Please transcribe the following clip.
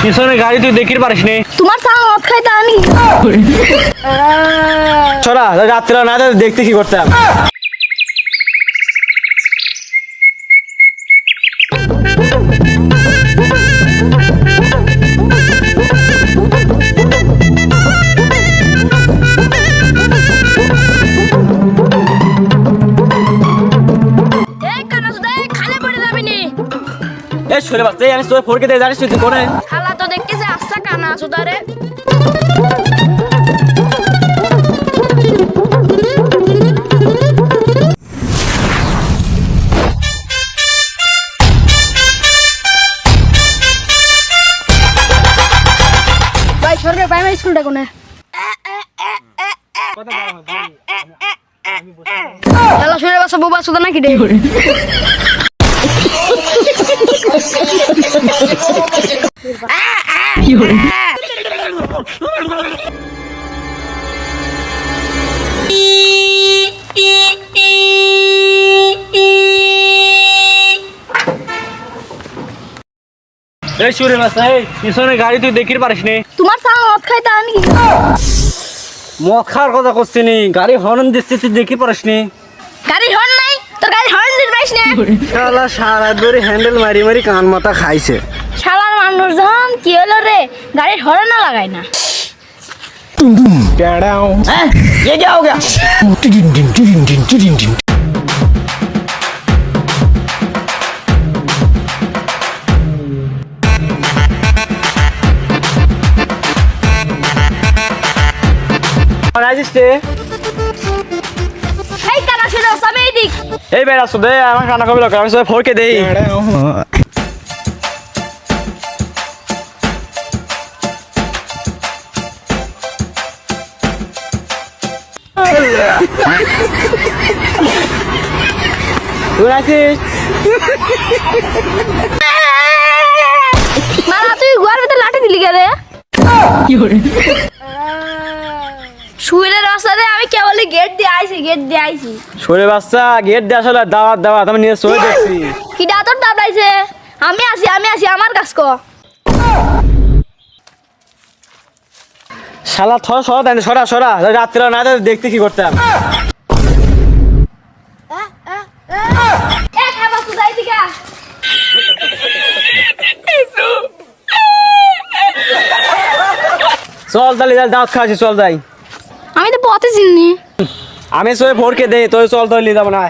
পিছনে গাড়ি তুই দেখির পারিস নি। তোমার সাথে মদ খাইতে আমি ছড়া রাত্রে না দেখতে কি করতাম। এই কানা সুদা খালে পড়ে যাবি নি। এ ছোরে বাচ্চা আমি তোর ফোরকে দিয়ে জানিস তুই কোনে? খালা তো দেখতেছে আচ্ছা কানা সুদা রে। ভাই সরকার প্রাইমারি স্কুলটা কোনে? খেলা শুনে বাসা বোবা সুদা নাকি রে? এই ছোরে বাচ্চা পিছনে গাড়ি তুই দেখির পারিস নি। তোমার সাথে মদ খাইতে আমি মদ খাওয়ার কথা করছি নি, গাড়ি হর্ন দিচ্ছিস তুই দেখি পারিস নি। গাড়ি হর্ন নাই তোর গাড়ি হর্ন দিতে পারিস না। শালা সারা ধরে হ্যান্ডেল মারি মারি কান মাথা খাইছে। শালার মানুষ যখন কি হলো রে গাড়ির হর্ন না লাগায় না। ये क्या हो गया? এই কানা শুনে সবে এদিক এই বেড়া শুধু আমার কানা কবি লোক আমি সবাই ফোরকে দেই। তুই আছিস? মালা তুই ঘর ভিতরে লাঠি দিলি কে রে? শুইলের রাস্তাতে আমি কেবলই গেট দিয়ে আইছি। ছোরে বাচ্চা গেট দিয়ে আসলে দাওয়াত আমি নিয়ে সই দেখছি। কি ডাতর দাবলাইছে? আমি আসি আমার কাজ ক। শালা সরা রাত্রে না দেখতে কি করতাম। এ খাবা সুদাই দিকা চল তাহলে দাঁত খাওয়াছি চল যাই। আমি তো পথে চিনি। আমি সই ফোরকে দেই তোর চল তো নিয়ে যাবো না।